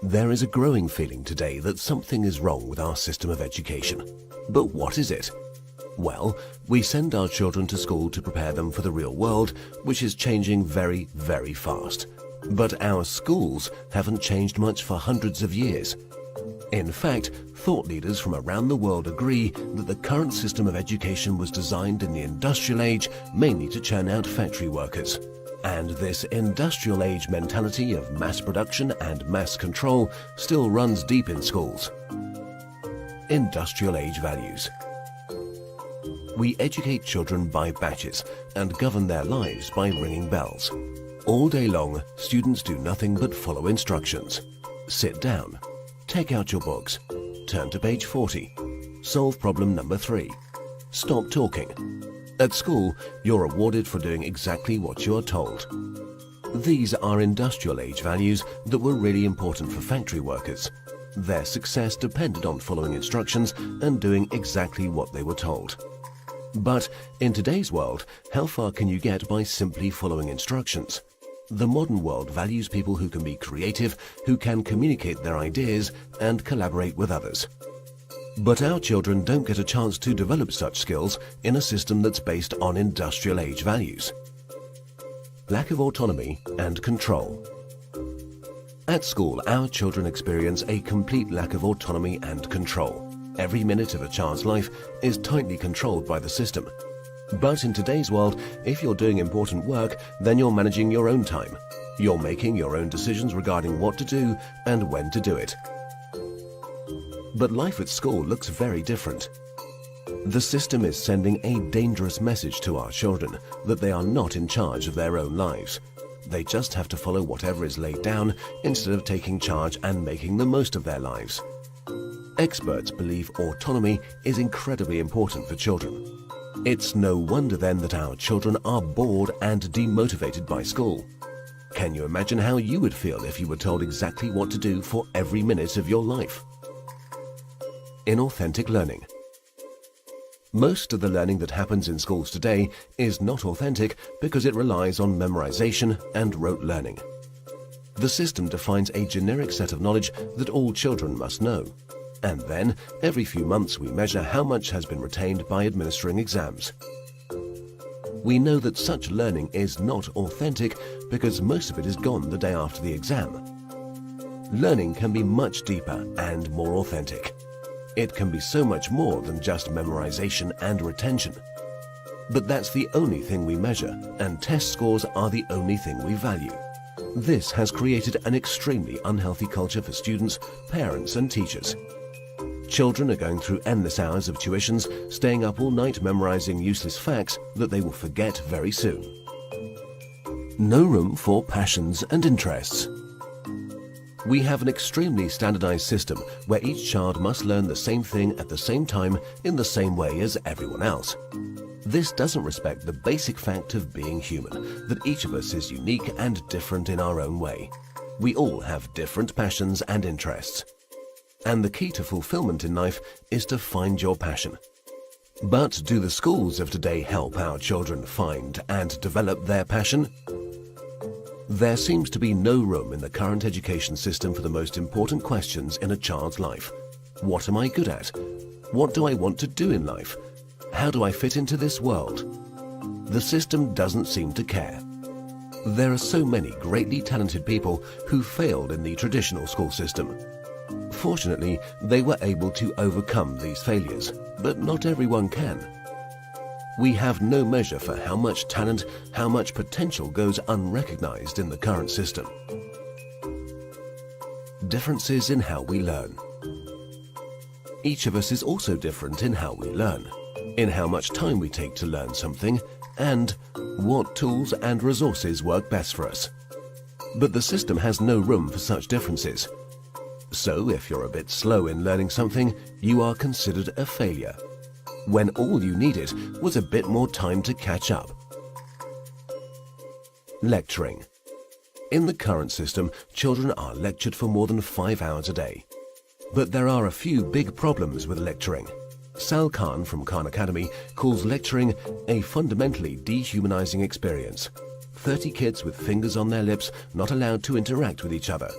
There is a growing feeling today that something is wrong with our system of education. But what is it? Well, we send our children to school to prepare them for the real world, which is changing very, very fast. But our schools haven't changed much for hundreds of years. In fact, thought leaders from around the world agree that the current system of education was designed in the industrial age mainly to churn out factory workers. And this industrial age mentality of mass production and mass control still runs deep in schools. Industrial age values. We educate children by batches and govern their lives by ringing bells. All day long, students do nothing but follow instructions. Sit down. Take out your books. Turn to page 40. Solve problem number 3. Stop talking. At school, you're rewarded for doing exactly what you are told. These are industrial age values that were really important for factory workers. Their success depended on following instructions and doing exactly what they were told. But in today's world, how far can you get by simply following instructions? The modern world values people who can be creative, who can communicate their ideas and collaborate with others. But our children don't get a chance to develop such skills in a system that's based on industrial age values. Lack of autonomy and control. At school, our children experience a complete lack of autonomy and control. Every minute of a child's life is tightly controlled by the system. But in today's world, if you're doing important work, then you're managing your own time. You're making your own decisions regarding what to do and when to do it. But life at school looks very different. The system is sending a dangerous message to our children that they are not in charge of their own lives. They just have to follow whatever is laid down instead of taking charge and making the most of their lives. Experts believe autonomy is incredibly important for children. It's no wonder then that our children are bored and demotivated by school. Can you imagine how you would feel if you were told exactly what to do for every minute of your life? Inauthentic learning. Most of the learning that happens in schools today is not authentic because it relies on memorization and rote learning. The system defines a generic set of knowledge that all children must know. And then, every few months we measure how much has been retained by administering exams. We know that such learning is not authentic because most of it is gone the day after the exam. Learning can be much deeper and more authentic. It can be so much more than just memorization and retention. But that's the only thing we measure, and test scores are the only thing we value. This has created an extremely unhealthy culture for students, parents and teachers. Children are going through endless hours of tuitions, staying up all night memorizing useless facts that they will forget very soon. No room for passions and interests. We have an extremely standardized system where each child must learn the same thing at the same time in the same way as everyone else. This doesn't respect the basic fact of being human, that each of us is unique and different in our own way. We all have different passions and interests. And the key to fulfillment in life is to find your passion. But do the schools of today help our children find and develop their passion? There seems to be no room in the current education system for the most important questions in a child's life. What am I good at? What do I want to do in life? How do I fit into this world? The system doesn't seem to care. There are so many greatly talented people who failed in the traditional school system. Fortunately, they were able to overcome these failures, but not everyone can. We have no measure for how much talent, how much potential goes unrecognized in the current system. Differences in how we learn. Each of us is also different in how we learn, in how much time we take to learn something, and what tools and resources work best for us. But the system has no room for such differences. So if you're a bit slow in learning something, you are considered a failure, when all you needed was a bit more time to catch up. Lecturing. In the current system, children are lectured for more than 5 hours a day. But there are a few big problems with lecturing. Sal Khan from Khan Academy calls lecturing a fundamentally dehumanizing experience. 30 kids with fingers on their lips, not allowed to interact with each other.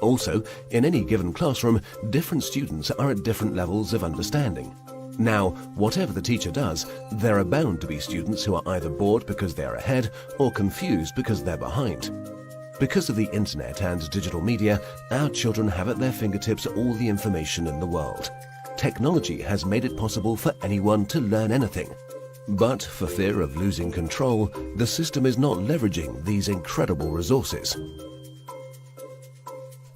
Also, in any given classroom, different students are at different levels of understanding. Now, whatever the teacher does, there are bound to be students who are either bored because they're ahead or confused because they're behind. Because of the internet and digital media, our children have at their fingertips all the information in the world. Technology has made it possible for anyone to learn anything. But for fear of losing control, the system is not leveraging these incredible resources.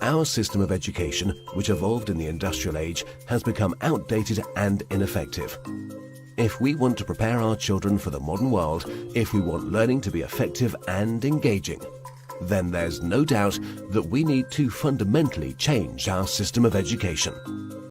Our system of education, which evolved in the industrial age, has become outdated and ineffective. If we want to prepare our children for the modern world, if we want learning to be effective and engaging, then there's no doubt that we need to fundamentally change our system of education.